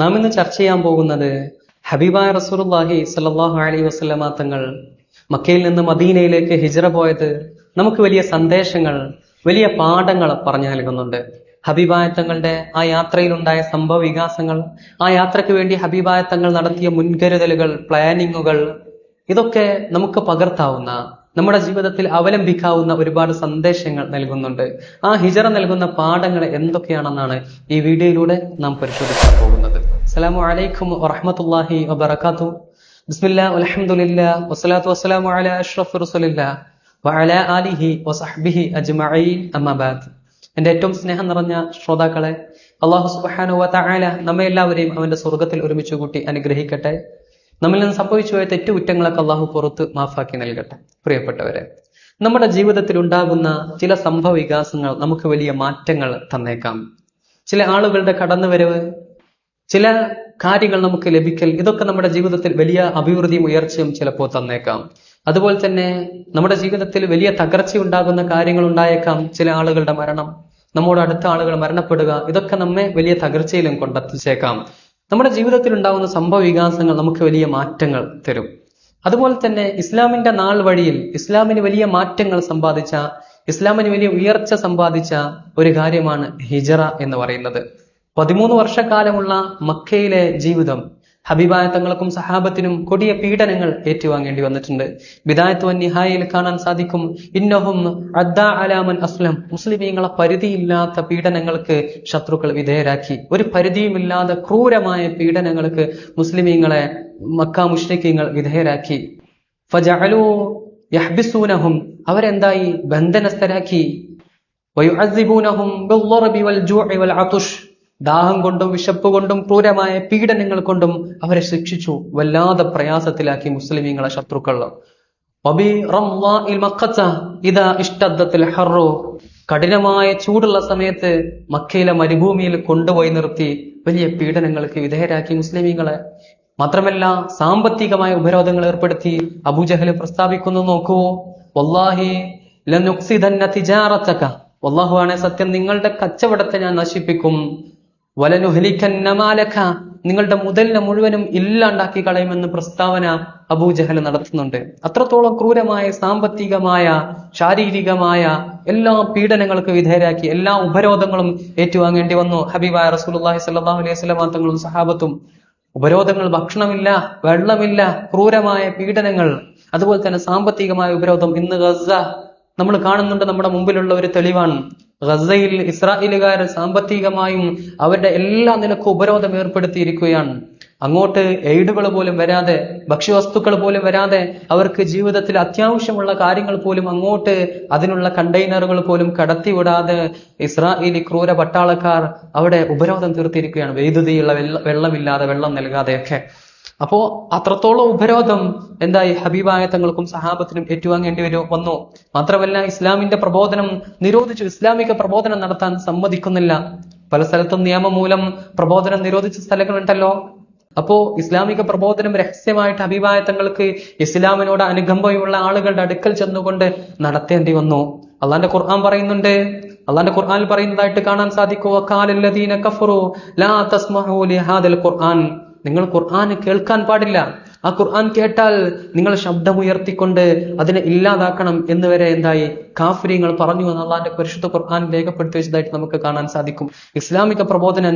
നാം ഇന്ന് ചർച്ച ചെയ്യാൻ പോകുന്നത് ഹബീബായ റസൂലുള്ളാഹി സ്വല്ലല്ലാഹു അലൈഹി വസല്ലമ തങ്ങൾ മക്കയിൽ നിന്ന് മദീനയിലേക്ക് ഹിജ്റ പോയത് നമുക്ക് വലിയ സന്ദേശങ്ങൾ, വലിയ പാഠങ്ങൾ പറഞ്ഞു നൽകുന്നുണ്ട്. ഹബീബായ തങ്ങളുടെ ആ യാത്രയിലുണ്ടായ സംഭവ വികാസങ്ങൾ, ആ യാത്രയ്ക്ക് വേണ്ടി ഹബീബായ തങ്ങൾ നടത്തിയ മുൻകരുതലുകൾ, പ്ലാനിങ്ങുകൾ, ഇതൊക്കെ നമുക്ക് പകർത്താവുന്ന, നമ്മുടെ ജീവിതത്തിൽ അവലംബിക്കാവുന്ന ഒരുപാട് സന്ദേശങ്ങൾ നൽകുന്നുണ്ട്. ആ ഹിജ്റ നൽകുന്ന പാഠങ്ങൾ എന്തൊക്കെയാണെന്നാണ് ഈ വീഡിയോയിലൂടെ നാം പരിശോധിക്കാൻ പോകുന്നത്. അസ്സലാമു അലൈക്കും വറഹ്മത്തുള്ളാഹി വബറകാതുഹു. ബിസ്മില്ലാ വൽഹംദുലില്ലാ വസ്സലാത്തു വസ്സലാമു അലാ അഷ്റഫി റസൂലില്ലാ വഅലാ ആലിഹി വസഹ്ബിഹി അജ്മഈൻ അമ്മാ ബഅദ്. എന്റെ ഏറ്റവും സ്നേഹം നിറഞ്ഞ ശ്രോതാക്കളെ, അല്ലാഹു സുബ്ഹാനഹു വ തആല നമ്മെ എല്ലാവരെയും അവന്റെ സ്വർഗ്ഗത്തിൽ ഒരുമിച്ച് കൂട്ടി അനുഗ്രഹിക്കട്ടെ. നമ്മിൽ നിന്ന് സംഭവിച്ചു പോയ തെറ്റുകുറ്റങ്ങളൊക്കെ അള്ളാഹു പുറത്ത് മാഫാക്കി നൽകട്ടെ. പ്രിയപ്പെട്ടവരെ, നമ്മുടെ ജീവിതത്തിൽ ഉണ്ടാകുന്ന ചില സംഭവ വികാസങ്ങൾ നമുക്ക് വലിയ മാറ്റങ്ങൾ തന്നേക്കാം. ചില ആളുകളുടെ കടന്നുവരവ്, ചില കാര്യങ്ങൾ നമുക്ക് ലഭിക്കൽ, ഇതൊക്കെ നമ്മുടെ ജീവിതത്തിൽ വലിയ അഭിവൃദ്ധിയും ഉയർച്ചയും ചിലപ്പോൾ തന്നേക്കാം. അതുപോലെ തന്നെ നമ്മുടെ ജീവിതത്തിൽ വലിയ തകർച്ച ഉണ്ടാകുന്ന കാര്യങ്ങൾ ഉണ്ടായേക്കാം. ചില ആളുകളുടെ മരണം, നമ്മോട് അടുത്ത ആളുകൾ മരണപ്പെടുക, ഇതൊക്കെ നമ്മെ വലിയ തകർച്ചയിലും കൊണ്ടെത്തിച്ചേക്കാം. നമ്മുടെ ജീവിതത്തിൽ ഉണ്ടാകുന്ന സംഭവ വികാസങ്ങൾ നമുക്ക് വലിയ മാറ്റങ്ങൾ തരും. അതുപോലെ തന്നെ ഇസ്ലാമിന്റെ നാൾ വഴിയിൽ ഇസ്ലാമിന് വലിയ മാറ്റങ്ങൾ സമ്പാദിച്ച, ഇസ്ലാമിന് വലിയ ഉയർച്ച സമ്പാദിച്ച ഒരു കാര്യമാണ് ഹിജ്റ എന്ന് പറയുന്നത്. 13 വർഷക്കാലമുള്ള മക്കയിലെ ജീവിതം ഹബീബായ തങ്ങൾക്കും സഹാബത്തിനും കൊടിയ പീഡനങ്ങൾ ഏറ്റുവാങ്ങേണ്ടി വന്നിട്ടുണ്ട്. ബിദായത്ത് വൻ നിഹായയിൽ കാണാൻ സാധിക്കും, ഇന്നഹും അദ്ദാ അലാ മൻ അസ്ലം, മുസ്ലിമീങ്ങളെ പരിധിയില്ലാത്ത പീഡനങ്ങൾക്ക് ശത്രുക്കൾ വിധേയരാക്കി. ഒരു പരിധിയുമില്ലാതെ ക്രൂരമായ പീഡനങ്ങൾക്ക് മുസ്ലിമീങ്ങളെ മക്ക മുശ്രിക്കീങ്ങൾ വിധേയരാക്കി. ഫജഅലൂ യഹ്ബിസൂനഹും, അവരെന്തായി, ബന്ധനസ്ഥരാക്കി. വയുഅസ്സിബൂനഹും ബിദ്ദർബി വൽ ജൂഇ വൽ അതുഷ്, ദാഹം കൊണ്ടും വിശപ്പ് കൊണ്ടും ക്രൂരമായ പീഡനങ്ങൾ കൊണ്ടും അവരെ ശിക്ഷിച്ചു, വല്ലാതെ പ്രയാസത്തിലാക്കി മുസ്ലിമീങ്ങളെ ശത്രുക്കൾ. കഠിനമായ ചൂടുള്ള സമയത്ത് മക്കയിലെ മരുഭൂമിയിൽ കൊണ്ടുപോയി നിർത്തി വലിയ പീഡനങ്ങൾക്ക് വിധേയരാക്കി മുസ്ലിമീങ്ങളെ. മാത്രമല്ല സാമ്പത്തികമായ ഉപരോധങ്ങൾ ഏർപ്പെടുത്തി. അബൂജഹൽ പ്രസ്താവിക്കുന്നു, നോക്കൂ, വല്ലാഹി ലനുക്സിദന്ന തിജാറതക, വല്ലാഹുവാണ് സത്യം, നിങ്ങളുടെ കച്ചവടത്തെ ഞാൻ നശിപ്പിക്കും. വലനുഹ്ലികന്ന മാലക, നിങ്ങളുടെ മുതലിനെ മുഴുവനും ഇല്ലാണ്ടാക്കി കളയുമെന്ന് പ്രസ്താവന അബൂജഹൽ നടത്തുന്നുണ്ട്. അത്രത്തോളം ക്രൂരമായ സാമ്പത്തികമായ, ശാരീരികമായ എല്ലാ പീഡനങ്ങൾക്ക് വിധേയരാക്കി, എല്ലാ ഉപരോധങ്ങളും ഏറ്റുവാങ്ങേണ്ടി വന്നു ഹബീബായ റസൂലുള്ളാഹി സ്വല്ലല്ലാഹു അലൈഹി വസല്ലം തങ്ങളും സഹാബത്തും. ഉപരോധങ്ങൾ, ഭക്ഷണമില്ല, വെള്ളമില്ല, ക്രൂരമായ പീഡനങ്ങൾ, അതുപോലെ തന്നെ സാമ്പത്തികമായ ഉപരോധം. ഇന്ന് ഗസ നമ്മൾ കാണുന്നുണ്ട്, നമ്മുടെ മുമ്പിലുള്ള ഒരു തെളിവാണ്. ഗസയിൽ ഇസ്രായേലുകാർ സാമ്പത്തികമായും അവരുടെ എല്ലാ നിലക്കും ഉപരോധം ഏർപ്പെടുത്തിയിരിക്കുകയാണ്. അങ്ങോട്ട് എയ്ഡുകൾ പോലും വരാതെ, ഭക്ഷ്യവസ്തുക്കൾ പോലും വരാതെ, അവർക്ക് ജീവിതത്തിൽ അത്യാവശ്യമുള്ള കാര്യങ്ങൾ പോലും അങ്ങോട്ട്, അതിനുള്ള കണ്ടെയ്നറുകൾ പോലും കടത്തിവിടാതെ ഇസ്രായേലി ക്രൂര പട്ടാളക്കാർ അവിടെ ഉപരോധം തീർത്തിരിക്കുകയാണ്. വൈദ്യുതിയുള്ള വെള്ളമില്ലാതെ, വെള്ളം നൽകാതെയൊക്കെ. അപ്പോ അത്രത്തോളം ഉപരോധം എന്തായി ഹബീബായ തങ്ങൾക്കും സഹാബത്തിനും ഏറ്റുവാങ്ങേണ്ടി വന്നു. മാത്രമല്ല ഇസ്ലാമിന്റെ പ്രബോധനം നിരോധിച്ചു. ഇസ്ലാമിക പ്രബോധനം നടത്താൻ സമ്മതിക്കുന്നില്ല. പല സ്ഥലത്തും നിയമം മൂലം പ്രബോധനം നിരോധിച്ച സ്ഥലങ്ങളുണ്ടല്ലോ. അപ്പോ ഇസ്ലാമിക പ്രബോധനം രഹസ്യമായിട്ട് ഹബീബായ തങ്ങൾക്ക് ഇസ്ലാമിനോട് അനുകമ്പയുള്ള ആളുകളുടെ അടുക്കൽ ചെന്നുകൊണ്ട് നടത്തേണ്ടി വന്നു. അള്ളാന്റെ ഖുർആൻ പറയുന്നുണ്ട്, അള്ളാന്റെ ഖുർആനിൽ പറയുന്നതായിട്ട് കാണാൻ സാധിക്കും, വഖാലല്ലദീന കഫറു ലാ തസ്മഉ ലിഹാദൽ ഖുർആൻ, നിങ്ങൾ ഖുർആൻ കേൾക്കാൻ പാടില്ല, ആ ഖുർആൻ കേട്ടാൽ നിങ്ങൾ ശബ്ദമുയർത്തിക്കൊണ്ട് അതിനെ ഇല്ലാതാക്കണം എന്ന് വരെ എന്തായി കാഫിര്യങ്ങൾ പറഞ്ഞു എന്ന് അള്ളാന്റെ പരിശുദ്ധ ഖുർആൻ രേഖപ്പെടുത്തി വെച്ചതായിട്ട് നമുക്ക് കാണാൻ സാധിക്കും. ഇസ്ലാമിക പ്രബോധനം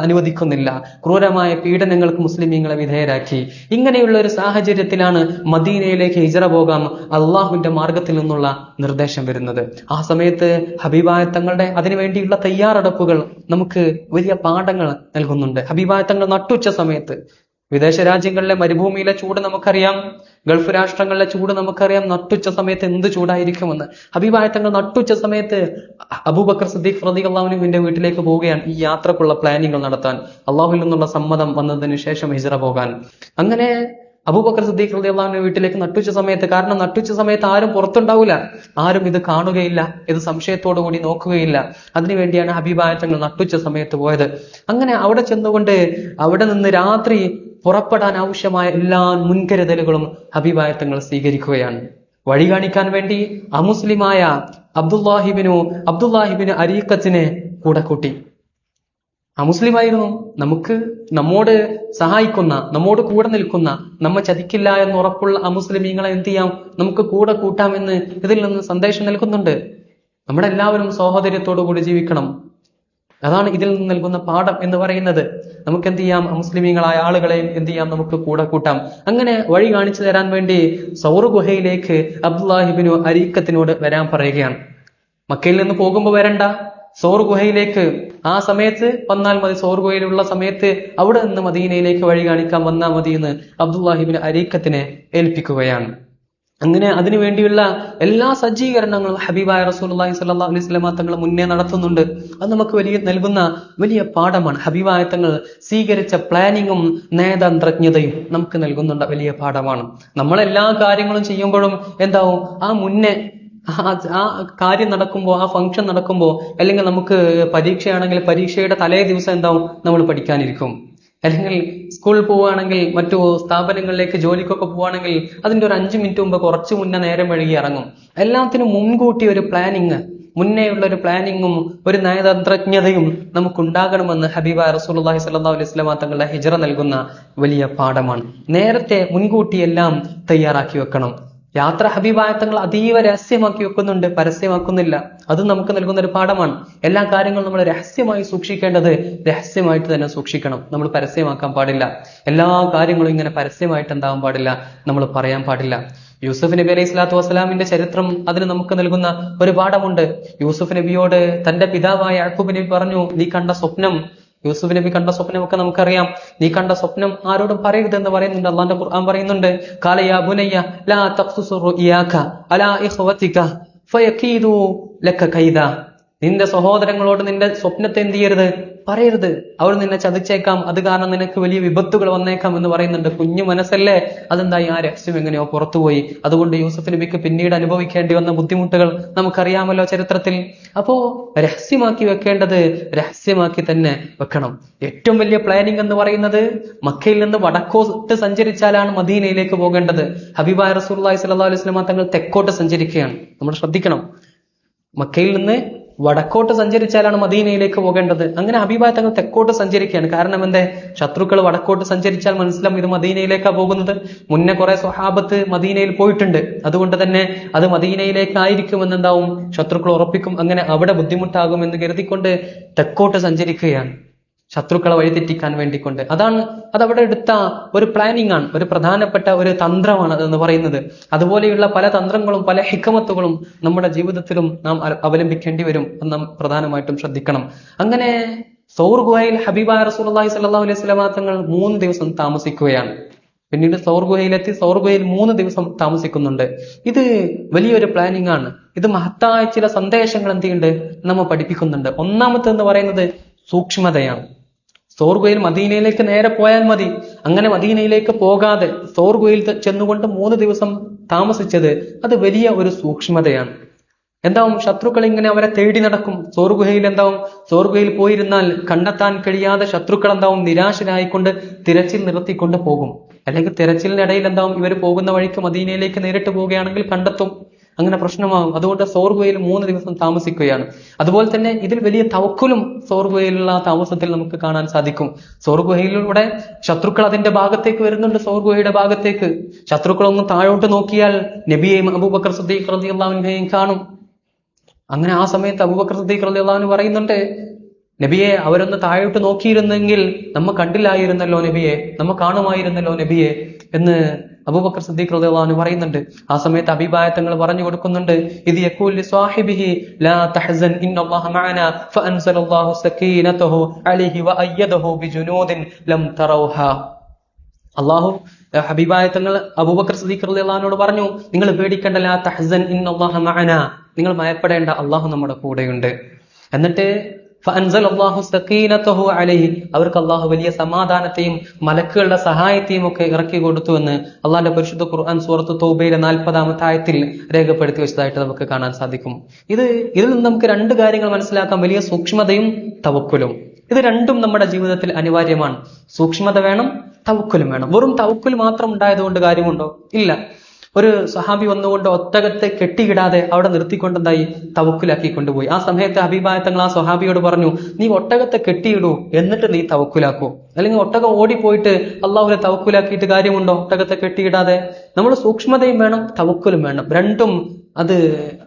അനുവദിക്കുന്നില്ല, ക്രൂരമായ പീഡനങ്ങൾക്ക് മുസ്ലിമീങ്ങളെ വിധേയരാക്കി. ഇങ്ങനെയുള്ള ഒരു സാഹചര്യത്തിലാണ് മദീനയിലേക്ക് ഹിജ്റ പോകാം അള്ളാഹുവിന്റെ മാർഗത്തിൽ നിന്നുള്ള നിർദ്ദേശം വരുന്നത്. ആ സമയത്ത് ഹബീബായ തങ്ങളുടെ അതിനുവേണ്ടിയുള്ള തയ്യാറെടുപ്പുകൾ നമുക്ക് വലിയ പാഠങ്ങൾ നൽകുന്നുണ്ട്. ഹബീബായ തങ്ങൾ നട്ടുച്ച സമയത്ത്, വിദേശ രാജ്യങ്ങളിലെ മരുഭൂമിയിലെ ചൂട് നമുക്കറിയാം, ഗൾഫ് രാഷ്ട്രങ്ങളിലെ ചൂട് നമുക്കറിയാം. നട്ടുച്ച സമയത്ത് എന്ത് ചൂടായിരിക്കുമെന്ന്. ഹബീബായ തങ്ങൾ നട്ടുച്ച സമയത്ത് അബൂബക്കർ സിദ്ദീഖ് റളിയല്ലാഹു അൻഹുവിന്റെ വീട്ടിലേക്ക് പോവുകയാണ് ഈ യാത്രക്കുള്ള പ്ലാനിങ്ങൾ നടത്താൻ, അള്ളാഹുവിൽ നിന്നുള്ള സമ്മതം വന്നതിന് ശേഷം ഹിജ്റ പോകാൻ. അങ്ങനെ അബൂബക്കർ സിദ്ദീഖ് റളിയല്ലാഹു അൻഹു വീട്ടിലേക്ക് നട്ടുച്ച സമയത്ത്, കാരണം നട്ടുച്ച സമയത്ത് ആരും പുറത്തുണ്ടാവില്ല, ആരും ഇത് കാണുകയില്ല, ഇത് സംശയത്തോടു കൂടി നോക്കുകയില്ല. അതിനുവേണ്ടിയാണ് ഹബീബായ തങ്ങൾ നട്ടുച്ച സമയത്ത് പോയത്. അങ്ങനെ അവിടെ ചെന്നുകൊണ്ട് അവിടെ നിന്ന് രാത്രി പുറപ്പെടാൻ ആവശ്യമായ എല്ലാ മുൻകരുതലുകളും ഹബീബായ തങ്ങൾ സ്വീകരിക്കുകയാണ്. വഴി കാണിക്കാൻ വേണ്ടി അമുസ്ലിമായ അബ്ദുല്ലാഹിബിന് അരീഖത്തിനെ കൂടെ കൂട്ടി. അമുസ്ലിമായിരുന്നു. നമ്മോട് സഹായിക്കുന്ന, നമ്മോട് കൂടെ നിൽക്കുന്ന, നമ്മെ ചതിക്കില്ല എന്ന് ഉറപ്പുള്ള അമുസ്ലിമീങ്ങളെ എന്ത് ചെയ്യാം, നമുക്ക് കൂടെ കൂട്ടാമെന്ന് ഇതിൽ നിന്ന് സന്ദേശം നൽകുന്നുണ്ട്. നമ്മളെല്ലാവരും സഹോദര്യത്തോടു കൂടി ജീവിക്കണം. അതാണ് ഇതിൽ നിന്ന് നൽകുന്ന പാഠം എന്ന് പറയുന്നത്. നമുക്ക് എന്ത് ചെയ്യാം, മുസ്ലിമീങ്ങളായ ആളുകളെയും എന്ത് ചെയ്യാം, നമുക്ക് കൂടെ കൂട്ടാം. അങ്ങനെ വഴി കാണിച്ചു തരാൻ വേണ്ടി സൗർ ഗുഹയിലേക്ക് അബ്ദുല്ലാഹിബ്നു അരീക്കത്തിനോട് വരാൻ പറയുകയാണ്. മക്കയിൽ നിന്ന് പോകുമ്പോൾ വരണ്ട, സൗർ ഗുഹയിലേക്ക് ആ സമയത്ത് വന്നാൽ മതി. സൗർ ഗുഹയിലുള്ള സമയത്ത് അവിടെ നിന്ന് മദീനയിലേക്ക് വഴി കാണിക്കാൻ വന്നാൽ മതി എന്ന് അബ്ദുല്ലാഹിബ്നു അരീക്കത്തിനെ ഏൽപ്പിക്കുകയാണ്. അങ്ങനെ അതിനു വേണ്ടിയുള്ള എല്ലാ സജ്ജീകരണങ്ങളും ഹബീബായ റസൂലുള്ളാഹി സ്വല്ലല്ലാഹു അലൈഹി വസല്ലം തങ്ങൾ മുന്നേ നടത്തുന്നുണ്ട്. അത് നമുക്ക് നൽകുന്ന വലിയ പാഠമാണ്. ഹബീബായ തങ്ങൾ സ്വീകരിച്ച പ്ലാനിങ്ങും നയതന്ത്രജ്ഞതയും നമുക്ക് നൽകുന്നുണ്ട് വലിയ പാഠമാണ്. നമ്മളെല്ലാ കാര്യങ്ങളും ചെയ്യുമ്പോഴും എന്താവും, ആ മുന്നേ ആ കാര്യം നടക്കുമ്പോൾ, ആ ഫംഗ്ഷൻ നടക്കുമ്പോൾ, അല്ലെങ്കിൽ നമുക്ക് പരീക്ഷയാണെങ്കിൽ പരീക്ഷയുടെ തലേ ദിവസം എന്താവും, നമ്മൾ പഠിക്കാനിരിക്കും. അല്ലെങ്കിൽ സ്കൂളിൽ പോവുകയാണെങ്കിൽ, മറ്റു സ്ഥാപനങ്ങളിലേക്ക് ജോലിക്കൊക്കെ പോവുകയാണെങ്കിൽ അതിന്റെ ഒരു 5 മിനിറ്റ് മുമ്പ് കുറച്ചു മുന്നേ നേരം വഴുകി ഇറങ്ങും. എല്ലാത്തിനും മുൻകൂട്ടി ഒരു പ്ലാനിങ്, മുന്നേയുള്ള ഒരു പ്ലാനിങ്ങും ഒരു നയതന്ത്രജ്ഞതയും നമുക്കുണ്ടാകണമെന്ന് ഹബീബ റസൂലുള്ളാഹി സ്വല്ലല്ലാഹു അലൈഹി വസല്ലം തങ്ങളുടെ ഹിജ്റ നൽകുന്ന വലിയ പാഠമാണ്. നേരത്തെ മുൻകൂട്ടി എല്ലാം തയ്യാറാക്കി വെക്കണം. യാത്ര ഹബീബായ തങ്ങൾ അതീവ രഹസ്യമാക്കി വെക്കുന്നുണ്ട്, പരസ്യമാക്കുന്നില്ല. അത് നമുക്ക് നൽകുന്ന ഒരു പാഠമാണ്. എല്ലാ കാര്യങ്ങളും നമ്മൾ രഹസ്യമായി സൂക്ഷിക്കേണ്ടത് രഹസ്യമായിട്ട് തന്നെ സൂക്ഷിക്കണം. നമ്മൾ പരസ്യമാക്കാൻ പാടില്ല. എല്ലാ കാര്യങ്ങളും ഇങ്ങനെ പരസ്യമായിട്ട് എന്താവാൻ പാടില്ല, നമ്മൾ പറയാൻ പാടില്ല. യൂസുഫ് നബി അലൈഹി സ്വലാത്തു വസ്സലാമിന്റെ ചരിത്രം അതിന് നമുക്ക് നൽകുന്ന ഒരു പാഠമുണ്ട്. യൂസുഫ് നബിയോട് തന്റെ പിതാവായ യാക്കൂബ് നബി പറഞ്ഞു, നീ കണ്ട സ്വപ്നം, യൂസുഫ് നബി കണ്ട സ്വപ്നമൊക്കെ നമുക്കറിയാം. നീ കണ്ട സ്വപ്നം ആരോടും പറയരുതെന്ന് പറയുന്നുണ്ട്. അള്ളാന്റെ ഖുർആൻ പറയുന്നുണ്ട്, ഖാല യാ ബുനയ്യ ലാ തഖ്സുസ് റുയാക അലാ ഇഖ്വതിക ഫയകീദു ലക കൈദ. നിന്റെ സഹോദരങ്ങളോട് നിന്റെ സ്വപ്നത്തെ എന്ത് ചെയ്യരുത്, പറയരുത്. അവർ നിന്നെ ചതിച്ചേക്കാം, അത് കാരണം നിനക്ക് വലിയ വിപത്തുകൾ വന്നേക്കാം എന്ന് പറയുന്നുണ്ട്. കുഞ്ഞു മനസ്സല്ലേ, അതെന്തായി ആ രഹസ്യം എങ്ങനെയോ പുറത്തുപോയി. അതുകൊണ്ട് യൂസുഫ് നബിക്ക് പിന്നീട് അനുഭവിക്കേണ്ടി വന്ന ബുദ്ധിമുട്ടുകൾ നമുക്കറിയാമല്ലോ ചരിത്രത്തിൽ. അപ്പോ രഹസ്യമാക്കി വെക്കേണ്ടത് രഹസ്യമാക്കി തന്നെ വെക്കണം. ഏറ്റവും വലിയ പ്ലാനിങ് എന്ന് പറയുന്നത് മക്കയിൽ നിന്ന് വടക്കോട്ട് സഞ്ചരിച്ചാലാണ് മദീനയിലേക്ക് പോകേണ്ടത്. ഹബീബായ റസൂലുള്ളാഹി സ്വല്ലല്ലാഹു അലൈഹി വസല്ലം തങ്ങൾ തെക്കോട്ട് സഞ്ചരിക്കുകയാണ്. നമ്മൾ ശ്രദ്ധിക്കണം. മക്കയിൽ നിന്ന് വടക്കോട്ട് സഞ്ചരിച്ചാലാണ് മദീനയിലേക്ക് പോകേണ്ടത്. അങ്ങനെ ഹബീബായ തങ്ങൾ തെക്കോട്ട് സഞ്ചരിക്കുകയാണ്. കാരണം എന്തേ, ശത്രുക്കൾ വടക്കോട്ട് സഞ്ചരിച്ചാൽ മനസ്സിലാവും ഇത് മദീനയിലേക്കാണ് പോകുന്നത്. മുന്നേ കുറെ സ്വഹാബത്ത് മദീനയിൽ പോയിട്ടുണ്ട്. അതുകൊണ്ട് തന്നെ അത് മദീനയിലേക്കായിരിക്കുമെന്ന് എന്താവും, ശത്രുക്കൾ ഉറപ്പിക്കും. അങ്ങനെ അവിടെ ബുദ്ധിമുട്ടാകുമെന്ന് കരുതിക്കൊണ്ട് തെക്കോട്ട് സഞ്ചരിക്കുകയാണ്, ശത്രുക്കളെ വഴിതെറ്റിക്കാൻ വേണ്ടിക്കൊണ്ട്. അതവിടെ എടുത്ത ഒരു പ്ലാനിങ് ആണ്, ഒരു പ്രധാനപ്പെട്ട ഒരു തന്ത്രമാണ് അതെന്ന് പറയുന്നത്. അതുപോലെയുള്ള പല തന്ത്രങ്ങളും പല ഹിക്മത്തുകളും നമ്മുടെ ജീവിതത്തിലും നാം അവലംബിക്കേണ്ടി വരും എന്ന് നാം പ്രധാനമായിട്ടും ശ്രദ്ധിക്കണം. അങ്ങനെ സൗർ ഗുഹയിൽ ഹബീബായ റസൂലുള്ളാഹി സ്വല്ലല്ലാഹു അലൈഹി വസല്ലം തങ്ങൾ 3 ദിവസം താമസിക്കുകയാണ്. പിന്നീട് സൗർ ഗുഹയിലെത്തി സൗർ ഗുഹയിൽ 3 ദിവസം താമസിക്കുന്നുണ്ട്. ഇത് വലിയൊരു പ്ലാനിങ് ആണ്. ഇത് മഹത്തായ ചില സന്ദേശങ്ങൾ എന്ത് ചെയ്യുന്നുണ്ട്, നമ്മെ പഠിപ്പിക്കുന്നുണ്ട്. ഒന്നാമത്തെ പറയുന്നത് സൂക്ഷ്മതയാണ്. സൗർ ഗുഹയിൽ മദീനയിലേക്ക് നേരെ പോയാൽ മതി. അങ്ങനെ മദീനയിലേക്ക് പോകാതെ സൗർ ഗുഹയിൽ ചെന്നുകൊണ്ട് 3 ദിവസം താമസിച്ചത് അത് വലിയ ഒരു സൂക്ഷ്മതയാണ്. എന്താവും, ശത്രുക്കൾ ഇങ്ങനെ അവരെ തേടി നടക്കും. സൗർ ഗുഹയിൽ സൗർ ഗുഹയിൽ പോയിരുന്നാൽ കണ്ടെത്താൻ കഴിയാതെ ശത്രുക്കൾ നിരാശരായിക്കൊണ്ട് തിരച്ചിൽ നിർത്തിക്കൊണ്ട് പോകും. അല്ലെങ്കിൽ തിരച്ചിലിനിടയിൽ ഇവർ പോകുന്ന വഴിക്ക് മദീനയിലേക്ക് നേരിട്ട് പോവുകയാണെങ്കിൽ കണ്ടെത്തും. അങ്ങനെ പ്രശ്നമാകും. അതുകൊണ്ട് സൗർ ഗുഹയിൽ 3 ദിവസം താമസിക്കുകയാണ്. അതുപോലെ തന്നെ ഇതിൽ വലിയ തവക്കുലും സൗർ ഗുഹയിലുള്ള താമസത്തിൽ നമുക്ക് കാണാൻ സാധിക്കും. സൗർ ഗുഹയിലൂടെ ശത്രുക്കൾ അതിന്റെ ഭാഗത്തേക്ക് വരുന്നുണ്ട്. സൗർ ഗുഹയുടെ ഭാഗത്തേക്ക് ശത്രുക്കളൊന്ന് താഴോട്ട് നോക്കിയാൽ നബിയെയും അബൂബക്കർ സിദ്ദീഖ് റളിയല്ലാഹു അൻഹുവിനെയും കാണും. അങ്ങനെ ആ സമയത്ത് അബൂബക്കർ സിദ്ദീഖ് റളിയല്ലാഹു അൻഹു പറയുന്നുണ്ട്, നബിയെ, അവരൊന്ന് താഴോട്ട് നോക്കിയിരുന്നെങ്കിൽ നമ്മ കണ്ടില്ലായിരുന്നല്ലോ നബിയെ, നമ്മ കാണുമായിരുന്നല്ലോ നബിയെ എന്ന് അബൂബക്കർ സിദ്ദീഖ് റളിയല്ലാഹു അൻഹു പറയുന്നുണ്ട്. ആ സമയത്ത് ഹബീബായ തങ്ങൾ പറഞ്ഞു കൊടുക്കുന്നുണ്ട്, ഇത് യഖൂൽ ലിസ്വാഹിബിഹി ലാ തഹ്സൻ ഇന്നല്ലാഹ മഅനാ ഫഅൻസലല്ലാഹു സകീനതഹു അലൈഹി വഅയ്യദഹു ബിജുനൂദിൻ ലം തറൗഹാ. അല്ലാഹു ഹബീബായ തങ്ങൾ അബൂബക്കർ സിദ്ദീഖ് റളിയല്ലാഹു അൻഹുവോട് പറഞ്ഞു, നിങ്ങൾ പേടിക്കേണ്ട, ലാ തഹ്സൻ ഇന്നല്ലാഹ മഅനാ, നിങ്ങൾ ഭയപ്പെടേണ്ട, അല്ലാഹു നമ്മുടെ കൂടെയുണ്ട്. എന്നിട്ട് ഫഅൻസലല്ലാഹു സകീനതഹു അലൈഹി, അവർക്ക് അല്ലാഹു വലിയ സമാധാനത്തെയും മലക്കുകളുടെ സഹായത്തെയും ഒക്കെ ഇറക്കി കൊടുത്തു എന്ന് അള്ളാന്റെ പരിശുദ്ധ ഖുർആൻ സൂറത്ത് തൗബയിലെ 40-ാമത്തെ ആയത്തിൽ രേഖപ്പെടുത്തി വെച്ചതായിട്ട് നമുക്ക് കാണാൻ സാധിക്കും. ഇതിൽ നിന്ന് നമുക്ക് 2 കാര്യങ്ങൾ മനസ്സിലാക്കാം, വലിയ സൂക്ഷ്മതയും തവക്കുലും. ഇത് രണ്ടും നമ്മുടെ ജീവിതത്തിൽ അനിവാര്യമാണ്. സൂക്ഷ്മത വേണം, തവക്കുലും വേണം. വെറും തവക്കുൽ മാത്രം ഉണ്ടായതുകൊണ്ട് കാര്യമുണ്ടോ? ഇല്ല. ഒരു സഹാബി വന്നുകൊണ്ട് ഒട്ടകത്തെ കെട്ടിയിടാതെ അവിടെ നിർത്തിക്കൊണ്ടെന്തായി തവക്കുലാക്കി കൊണ്ടുപോയി. ആ സമയത്ത് ഹബീബായ തങ്ങൾ ആ സ്വഹാബിയോട് പറഞ്ഞു, നീ ഒട്ടകത്തെ കെട്ടിയിടൂ, എന്നിട്ട് നീ തവക്കുലാക്കൂ. അല്ലെങ്കിൽ ഒട്ടകം ഓടിപ്പോയിട്ട് അള്ളാഹുലെ തവക്കുലാക്കിയിട്ട് കാര്യമുണ്ടോ? ഒട്ടകത്തെ കെട്ടിയിടാതെ. നമ്മൾ സൂക്ഷ്മതയും വേണം, തവക്കുലും വേണം. രണ്ടും അത്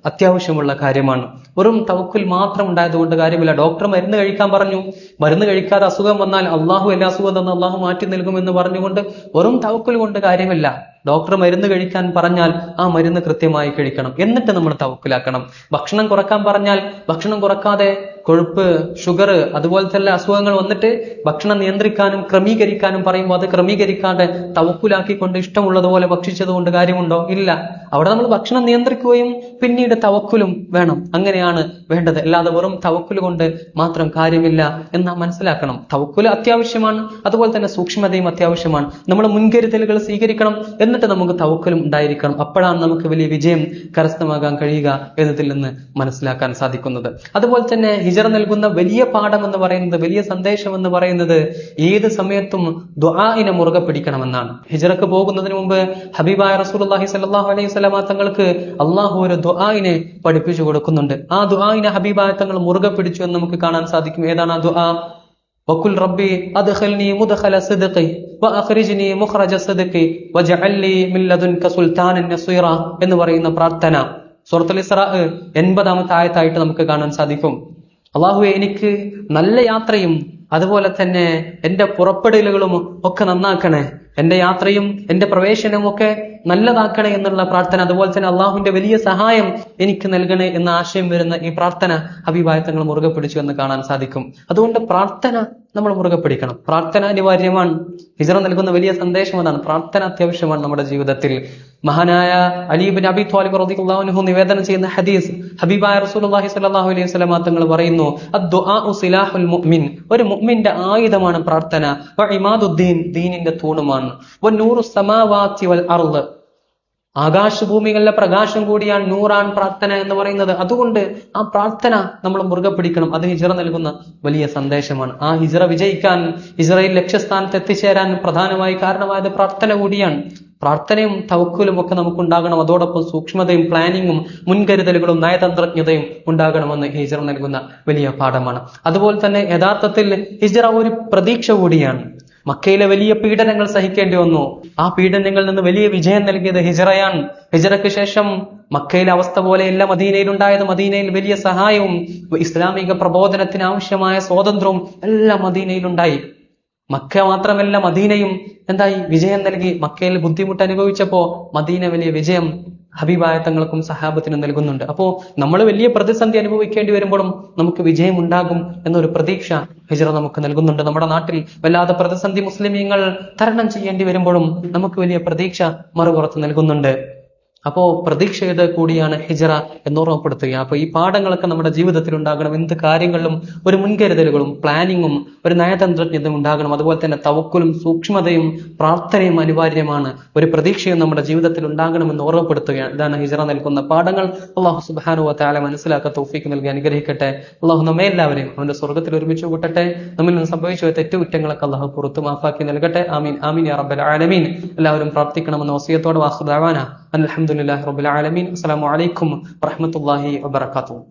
അത്യാവശ്യമുള്ള കാര്യമാണ്. വെറും തവക്കുൽ മാത്രം ഉണ്ടായതുകൊണ്ട് കാര്യമില്ല. ഡോക്ടർ മരുന്ന് കഴിക്കാൻ പറഞ്ഞു, മരുന്ന് കഴിക്കാതെ അസുഖം വന്നാൽ അള്ളാഹു എല്ലാ അസുഖം തന്നെ അള്ളാഹു മാറ്റി നൽകുമെന്ന് പറഞ്ഞുകൊണ്ട് വെറും തവക്കുൽ കൊണ്ട് കാര്യമില്ല. ഡോക്ടർ മരുന്ന് കഴിക്കാൻ പറഞ്ഞാൽ ആ മരുന്ന് കൃത്യമായി കഴിക്കണം, എന്നിട്ട് നമ്മൾ തവക്കുലാക്കണം. ഭക്ഷണം കുറക്കാൻ പറഞ്ഞാൽ ഭക്ഷണം കുറക്കാതെ കൊഴുപ്പ്, ഷുഗർ, അതുപോലത്തെ എല്ലാ അസുഖങ്ങൾ വന്നിട്ട് ഭക്ഷണം നിയന്ത്രിക്കാനും ക്രമീകരിക്കാനും പറയുമ്പോൾ അത് ക്രമീകരിക്കാതെ തവക്കുലാക്കിക്കൊണ്ട് ഇഷ്ടമുള്ളതുപോലെ ഭക്ഷിച്ചതുകൊണ്ട് കാര്യമുണ്ടോ? ഇല്ല. അവിടെ നമ്മൾ ഭക്ഷണം നിയന്ത്രിക്കുകയും പിന്നീട് തവക്കുലും വേണം. അങ്ങനെയാണ് വേണ്ടത്. അല്ലാതെ വെറും തവക്കുൽ കൊണ്ട് മാത്രം കാര്യമില്ല എന്ന് മനസ്സിലാക്കണം. തവക്കുൽ അത്യാവശ്യമാണ്, അതുപോലെ തന്നെ സൂക്ഷ്മതയും അത്യാവശ്യമാണ്. നമ്മൾ മുൻകരുതലുകൾ സ്വീകരിക്കണം, എന്നിട്ട് നമുക്ക് തവക്കുലും ഉണ്ടായിരിക്കണം. അപ്പോഴാണ് നമുക്ക് വലിയ വിജയം കരസ്ഥമാകാൻ കഴിയുക എന്നതിൽ നിന്ന് മനസ്സിലാക്കാൻ സാധിക്കുന്നത്. അതുപോലെ തന്നെ ഹിജറ നൽകുന്ന വലിയ പാഠം എന്ന് പറയുന്നത്, വലിയ സന്ദേശം എന്ന് പറയുന്നത്, ഏത് സമയത്തും ദുആഇനെ മുറുകെ പിടിക്കണമെന്നാണ്. ഹിജറക്ക് പോകുന്നതിന് മുമ്പ് ഹബീബായ റസൂലുള്ളാഹി സ്വല്ലല്ലാഹു അലൈഹി വസല്ലമ തങ്ങൾക്ക് അള്ളാഹു ഒരു ദുആഇനെ പഠിപ്പിച്ചു കൊടുക്കുന്നുണ്ട്. ആ ദുആഇനെ ഹബീബായ തങ്ങൾ മുറുകെ പിടിച്ചു എന്ന് നമുക്ക് കാണാൻ സാധിക്കും. ഏതാണ് ആ ദുആ? വഖുൽ റബ്ബി അദ്ഖിൽനി മുദ്ഖല സിദ്ഖി വഅഖ്രിജ്നി മുഖ്റജ സിദ്ഖി വജഅൽ ലി മിൻ ലദുൻക സുൽത്താനൻ നസീറ എന്ന് പറയുന്ന പ്രാർത്ഥന സൂറത്തുൽ ഇസ്രാ 80-ാമത്തെ ആയത്തായിട്ട് നമുക്ക് കാണാൻ സാധിക്കും. അള്ളാഹുവെ, എനിക്ക് നല്ല യാത്രയും അതുപോലെ തന്നെ എന്റെ പുറപ്പെടലുകളും ഒക്കെ നന്നാക്കണേ, എന്റെ യാത്രയും എന്റെ പ്രവേശനവും ഒക്കെ നല്ലതാക്കണേ എന്നുള്ള പ്രാർത്ഥന. അതുപോലെ തന്നെ അള്ളാഹുവിന്റെ വലിയ സഹായം എനിക്ക് നൽകണേ എന്ന ആശയം വരുന്ന ഈ പ്രാർത്ഥന ഹബീബായ തങ്ങൾ മുറുകെ പിടിച്ചു എന്ന് കാണാൻ സാധിക്കും. അതുകൊണ്ട് പ്രാർത്ഥന നമ്മൾ മുറുകെ പിടിക്കണം. പ്രാർത്ഥന അനിവാര്യമാണ്. ഹിജറ നൽകുന്ന വലിയ സന്ദേശം അതാണ്. പ്രാർത്ഥന അത്യാവശ്യമാണ് നമ്മുടെ ജീവിതത്തിൽ. മഹാനായ അലി ഇബ്നു അബീ ത്വാലിബ് റളിയല്ലാഹു അൻഹു നിവേദനം ചെയ്യുന്ന ഹദീസ്, ഹബീബായ റസൂലുള്ളാഹി സ്വല്ലല്ലാഹു അലൈഹി വസല്ലം തങ്ങൾ പറയുന്നു, അദ്ദുആഉ സിലാഹുൽ മുഅ്മിൻ, ഒരു മുഅ്മിന്റെ ആയുധമാണ് പ്രാർത്ഥന. വഇമാദുദ്ദീൻ, ദീനിന്റെ തൂണുമാണ്. വനൂറു സമാവാതി വൽ അർള്, ആകാശഭൂമികളിലെ പ്രകാശം കൂടിയാണ് നൂറാൻ പ്രാർത്ഥന എന്ന് പറയുന്നത്. അതുകൊണ്ട് ആ പ്രാർത്ഥന നമ്മൾ മുറുകെ പിടിക്കണം. അത് ഹിജറ നൽകുന്ന വലിയ സന്ദേശമാണ്. ആ ഹിജറ വിജയിക്കാൻ, ഹിജറയിൽ ലക്ഷ്യസ്ഥാനത്ത് എത്തിച്ചേരാൻ പ്രധാനമായി കാരണമായത് പ്രാർത്ഥന കൂടിയാണ്. പ്രാർത്ഥനയും തവക്കുലും ഒക്കെ നമുക്കുണ്ടാകണം. അതോടൊപ്പം സൂക്ഷ്മതയും പ്ലാനിങ്ങും മുൻകരുതലുകളും നയതന്ത്രജ്ഞതയും ഉണ്ടാകണമെന്ന് ഹിജറ നൽകുന്ന വലിയ പാഠമാണ്. അതുപോലെ തന്നെ യഥാർത്ഥത്തിൽ ഹിജറ ഒരു പ്രതീക്ഷ കൂടിയാണ്. മക്കയിലെ വലിയ പീഡനങ്ങൾ സഹിക്കേണ്ടി വന്നു. ആ പീഡനങ്ങളിൽ നിന്ന് വലിയ വിജയം നൽകിയത് ഹിജറയാണ്. ഹിജറയ്ക്ക് ശേഷം മക്കയിലെ അവസ്ഥ പോലെയല്ല മദീനയിൽ ഉണ്ടായത്. മദീനയിൽ വലിയ സഹായവും ഇസ്ലാമിക പ്രബോധനത്തിന് ആവശ്യമായ സ്വാതന്ത്ര്യവും എല്ലാം മദീനയിലുണ്ടായി. മക്ക മാത്രമല്ല, മദീനയും എന്തായി? വിജയം നൽകി. മക്കയിൽ ബുദ്ധിമുട്ട് അനുഭവിച്ചപ്പോ മദീന വലിയ വിജയം ഹബീബായ തങ്ങൾക്കും സഹാബത്തിനും നൽകുന്നുണ്ട്. അപ്പോ നമ്മൾ വലിയ പ്രതിസന്ധി അനുഭവിക്കേണ്ടി വരുമ്പോഴും നമുക്ക് വിജയം ഉണ്ടാകും എന്നൊരു പ്രതീക്ഷ ഹിജറ നമുക്ക് നൽകുന്നുണ്ട്. നമ്മുടെ നാട്ടിൽ വല്ലാതെ പ്രതിസന്ധി മുസ്ലിമീങ്ങൾ തരണം ചെയ്യേണ്ടി വരുമ്പോഴും നമുക്ക് വലിയ പ്രതീക്ഷ മറുപുറത്ത് നൽകുന്നുണ്ട്. അപ്പോ പ്രതീക്ഷയുടെ കൂടിയാണ് ഹിജറ എന്നോർമ്മപ്പെടുത്തുക. അപ്പൊ ഈ പാഠങ്ങളൊക്കെ നമ്മുടെ ജീവിതത്തിൽ ഉണ്ടാകണം. എന്ത് കാര്യങ്ങളിലും ഒരു മുൻകരുതലുകളും പ്ലാനിങ്ങും ഒരു നയതന്ത്രജ്ഞതയും ഉണ്ടാകണം. അതുപോലെ തന്നെ തവക്കുലും സൂക്ഷ്മതയും പ്രാർത്ഥനയും അനിവാര്യമാണ്. ഒരു പ്രതീക്ഷയും നമ്മുടെ ജീവിതത്തിൽ ഉണ്ടാകണമെന്ന് ഓർമ്മപ്പെടുത്തുകയാണ്. ഇതാണ് ഹിജറ നൽകുന്ന പാഠങ്ങൾ. അള്ളാഹു സുബ്ഹാനഹു വ തആല മനസ്സിലാക്കാൻ തൗഫീഖ് നൽകി അനുഗ്രഹിക്കട്ടെ. അള്ളാഹു നമ്മെ എല്ലാവരെയും അവന്റെ സ്വർഗ്ഗത്തിൽ ഒരുമിച്ച് കൂട്ടട്ടെ. നമ്മിൽ നിന്ന് സംഭവിച്ച തെറ്റുകുറ്റങ്ങളൊക്കെ അള്ളാഹു പുറത്തു മാഫാക്കി നൽകട്ടെ. ആമീൻ ആമീൻ യാ റബ്ബൽ ആലമീൻ. എല്ലാവരും പ്രാർത്ഥിക്കണമെന്ന വസിയത്തോടെ വാഖിറു ദഅവാന അൽഹംദുലില്ലാഹി റബ്ബിൽ ആലമീൻ. അസ്സലാമു അലൈക്കും വറഹ്മത്തുള്ളാഹി വബറകാതുഹു.